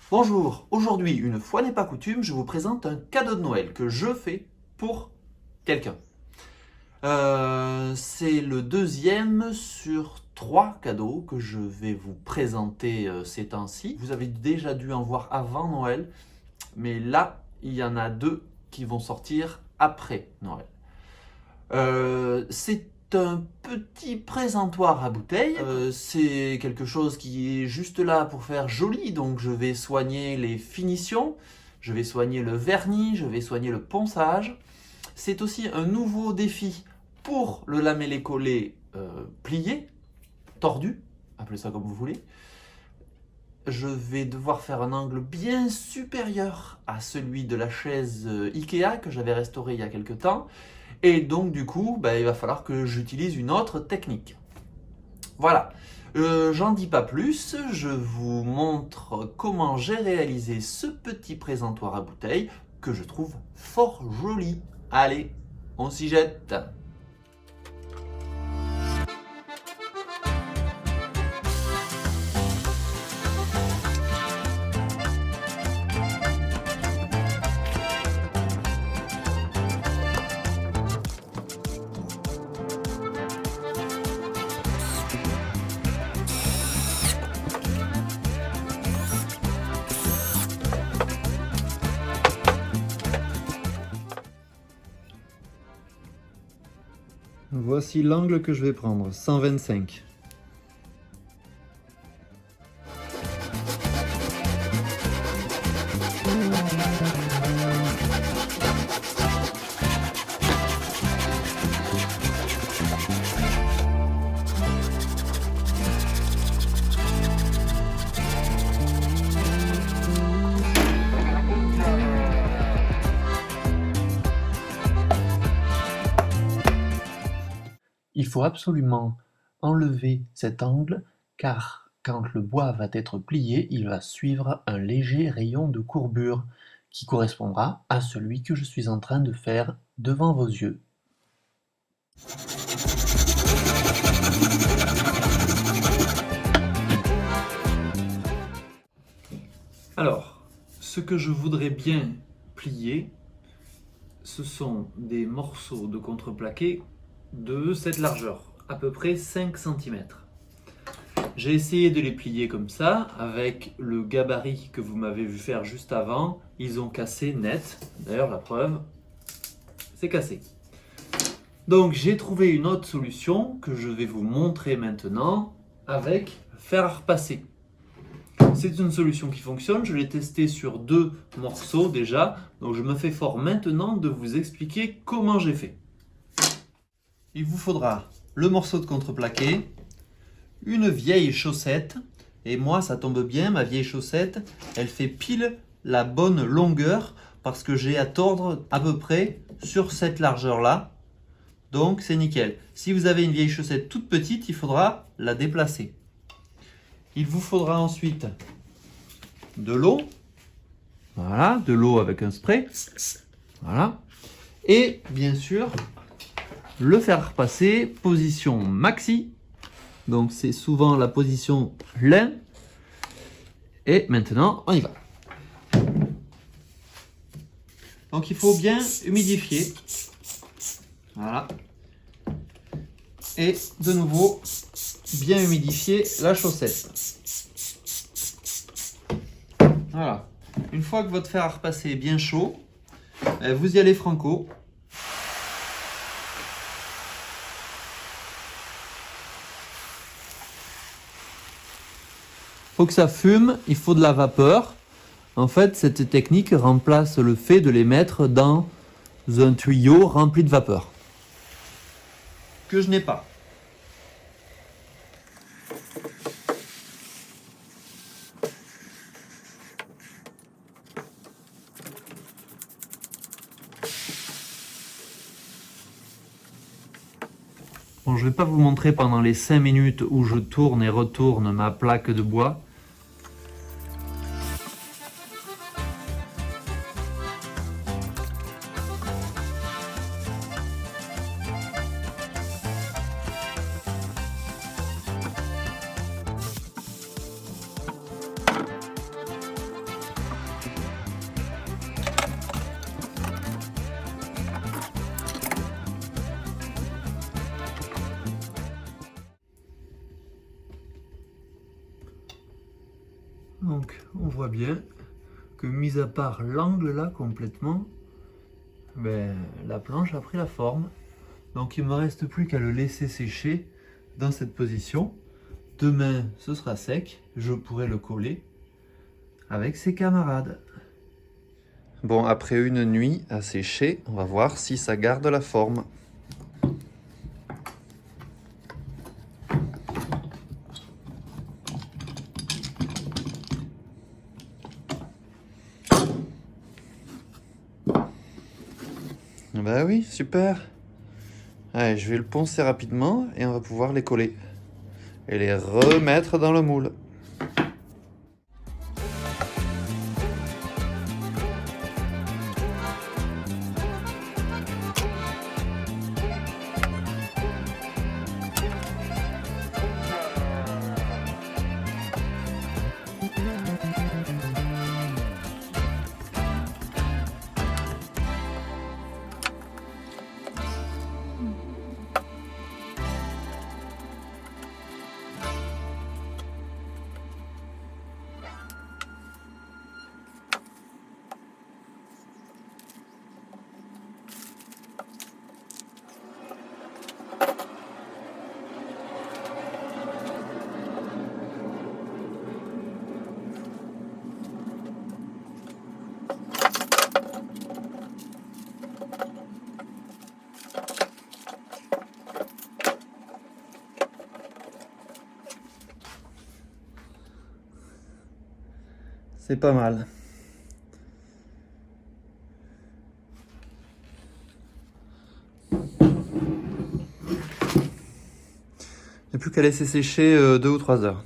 Bonjour, aujourd'hui, une fois n'est pas coutume, je vous présente un cadeau de Noël que je fais pour quelqu'un. C'est le deuxième sur 3 cadeaux que je vais vous présenter ces temps-ci. Vous avez déjà dû en voir avant Noël, mais là, il y en a 2 qui vont sortir après Noël. C'est un petit présentoir à bouteille. C'est quelque chose qui est juste là pour faire joli, donc je vais soigner les finitions, je vais soigner le vernis, je vais soigner le ponçage. C'est aussi un nouveau défi pour le lamellé-collé plié, tordu, appelez ça comme vous voulez. Je vais devoir faire un angle bien supérieur à celui de la chaise Ikea que j'avais restaurée il y a quelques temps. Et donc du coup, il va falloir que j'utilise une autre technique. Voilà, j'en dis pas plus, je vous montre comment j'ai réalisé ce petit présentoir à bouteille que je trouve fort joli. Allez, on s'y jette. Voici l'angle que je vais prendre, 125. Il faut absolument enlever cet angle car quand le bois va être plié, il va suivre un léger rayon de courbure qui correspondra à celui que je suis en train de faire devant vos yeux. Alors, ce que je voudrais bien plier, ce sont des morceaux de contreplaqué de cette largeur, à peu près 5 cm. J'ai essayé de les plier comme ça, avec le gabarit que vous m'avez vu faire juste avant. Ils ont cassé net, d'ailleurs la preuve, c'est cassé. Donc j'ai trouvé une autre solution que je vais vous montrer maintenant avec fer à repasser. C'est une solution qui fonctionne, je l'ai testé sur 2 morceaux déjà, donc je me fais fort maintenant de vous expliquer comment j'ai fait. Il vous faudra le morceau de contreplaqué, une vieille chaussette, et moi ça tombe bien, ma vieille chaussette, elle fait pile la bonne longueur parce que j'ai à tordre à peu près sur cette largeur là, donc c'est nickel. Si vous avez une vieille chaussette toute petite, il faudra la déplacer. Il vous faudra ensuite de l'eau, voilà, de l'eau avec un spray, voilà, et bien sûr le fer à repasser, position maxi, donc c'est souvent la position l'un, et maintenant on y va. Donc il faut bien humidifier, voilà, et de nouveau bien humidifier la chaussette. Voilà. Une fois que votre fer à repasser est bien chaud, vous y allez franco. Faut que ça fume, il faut de la vapeur. En fait, cette technique remplace le fait de les mettre dans un tuyau rempli de vapeur. Que je n'ai pas. Bon, je ne vais pas vous montrer pendant les 5 minutes où je tourne et retourne ma plaque de bois. Donc on voit bien que mis à part l'angle là complètement, la planche a pris la forme. Donc il ne me reste plus qu'à le laisser sécher dans cette position. Demain ce sera sec, je pourrai le coller avec ses camarades. Bon, après une nuit à sécher, on va voir si ça garde la forme. Bah oui, super. Allez, je vais le poncer rapidement et on va pouvoir les coller et les remettre dans le moule. C'est pas mal. Il n'y a plus qu'à laisser sécher 2 ou 3 heures.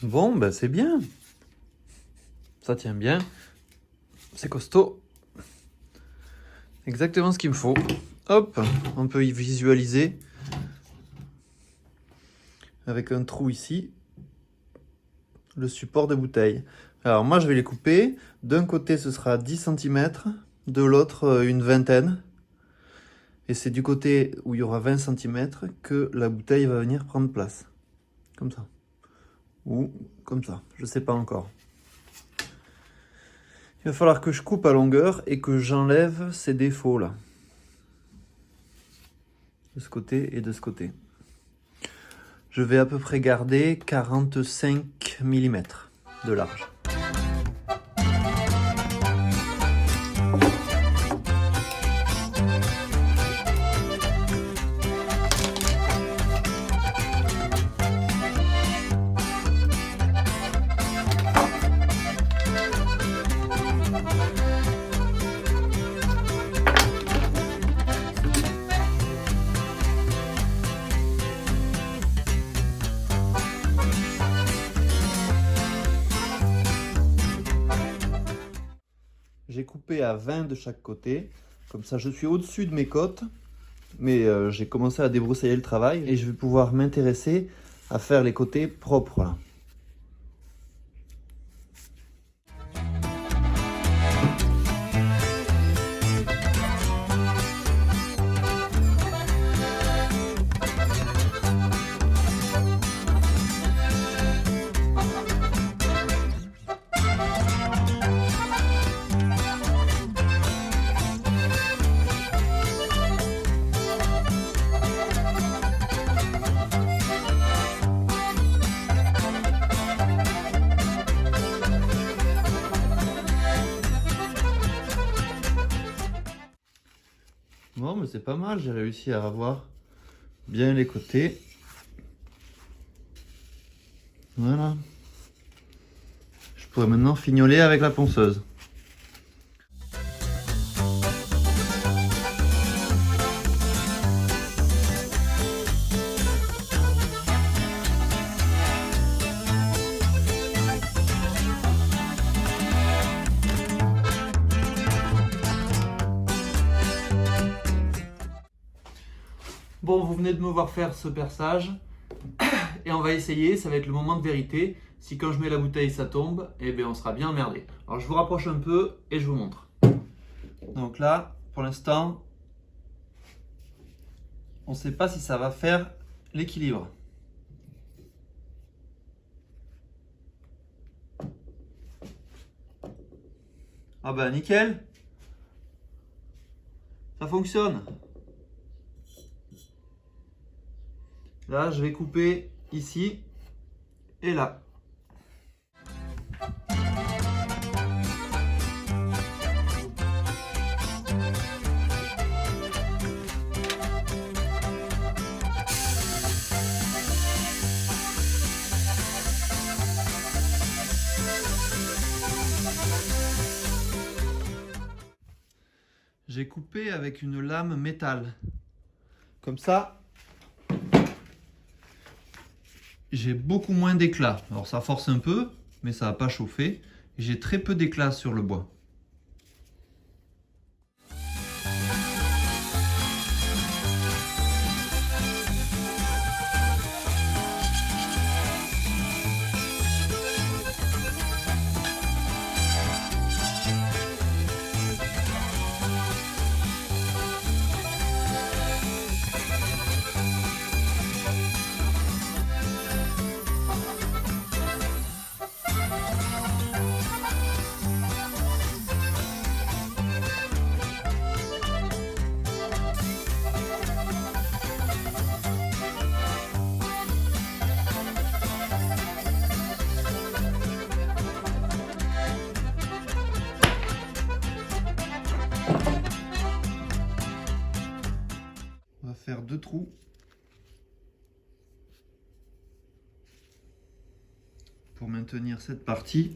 Bon, ben c'est bien. Ça tient bien. C'est costaud. Exactement ce qu'il me faut. Hop, on peut y visualiser avec un trou ici le support de bouteille. Alors moi je vais les couper. D'un côté ce sera 10 cm, de l'autre une vingtaine. Et c'est du côté où il y aura 20 cm que la bouteille va venir prendre place. Comme ça. Ou comme ça, je sais pas encore. Il va falloir que je coupe à longueur et que j'enlève ces défauts là. De ce côté et de ce côté. Je vais à peu près garder 45 mm de large. J'ai coupé à 20 de chaque côté, comme ça je suis au-dessus de mes côtes, mais j'ai commencé à débroussailler le travail et je vais pouvoir m'intéresser à faire les côtés propres là. Bon, mais c'est pas mal, j'ai réussi à avoir bien les côtés. Voilà. Je pourrais maintenant fignoler avec la ponceuse. Bon, vous venez de me voir faire ce perçage et on va essayer, ça va être le moment de vérité, Si quand je mets la bouteille ça tombe, eh bien on sera bien emmerdé. Alors je vous rapproche un peu et je vous montre. Donc là, pour l'instant, on ne sait pas si ça va faire l'équilibre. Ah bah nickel, ça fonctionne. Là, je vais couper ici et là. J'ai coupé avec une lame métal. Comme ça, j'ai beaucoup moins d'éclat. Alors ça force un peu, mais ça va pas chauffer. J'ai très peu d'éclat sur le bois. On va faire 2 trous pour maintenir cette partie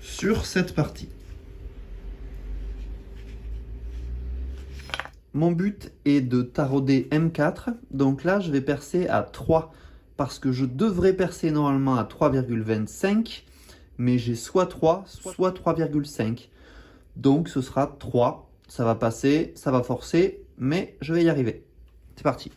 sur cette partie. Mon but est de tarauder M4, donc là je vais percer à 3 parce que je devrais percer normalement à 3,25, mais j'ai soit 3, soit 3,5. Donc ce sera 3, ça va passer, ça va forcer, mais je vais y arriver. C'est parti.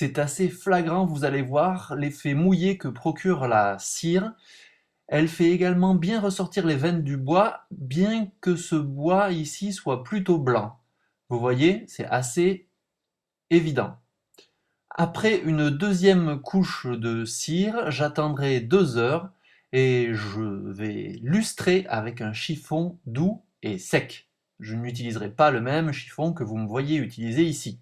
C'est assez flagrant, vous allez voir l'effet mouillé que procure la cire. Elle fait également bien ressortir les veines du bois, bien que ce bois ici soit plutôt blanc. Vous voyez, c'est assez évident. Après une deuxième couche de cire, j'attendrai 2 heures et je vais lustrer avec un chiffon doux et sec. Je n'utiliserai pas le même chiffon que vous me voyez utiliser ici.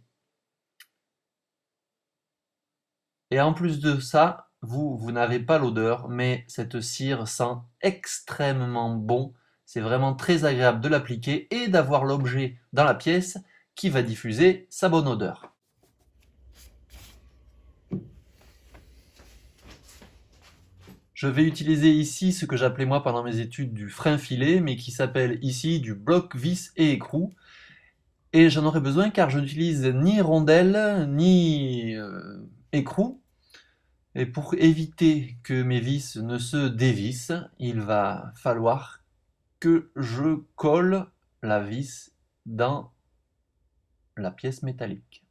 Et en plus de ça, vous n'avez pas l'odeur, mais cette cire sent extrêmement bon. C'est vraiment très agréable de l'appliquer et d'avoir l'objet dans la pièce qui va diffuser sa bonne odeur. Je vais utiliser ici ce que j'appelais moi pendant mes études du frein filet, mais qui s'appelle ici du bloc vis et écrou. Et j'en aurai besoin car je n'utilise ni rondelle ni écrou. Et pour éviter que mes vis ne se dévissent, il va falloir que je colle la vis dans la pièce métallique.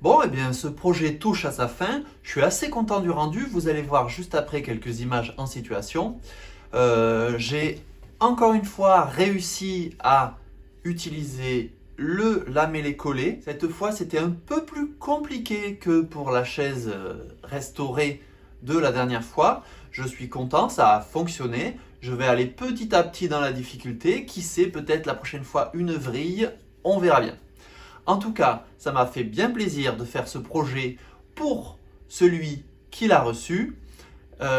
Bon, eh bien, ce projet touche à sa fin. Je suis assez content du rendu. Vous allez voir juste après quelques images en situation. J'ai encore une fois réussi à utiliser le lamellé-collé. Cette fois, c'était un peu plus compliqué que pour la chaise restaurée de la dernière fois. Je suis content, ça a fonctionné. Je vais aller petit à petit dans la difficulté. Qui sait, peut-être la prochaine fois une vrille, on verra bien. En tout cas, ça m'a fait bien plaisir de faire ce projet pour celui qui l'a reçu.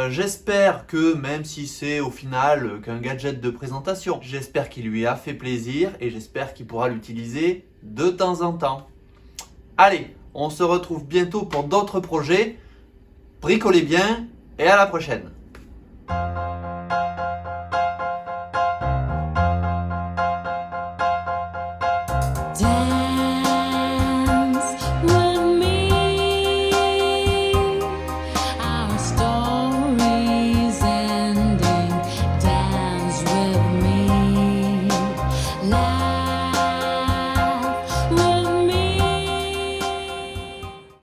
J'espère que même si c'est au final qu'un gadget de présentation, j'espère qu'il lui a fait plaisir et j'espère qu'il pourra l'utiliser de temps en temps. Allez, on se retrouve bientôt pour d'autres projets. Bricolez bien et à la prochaine. Dance with me.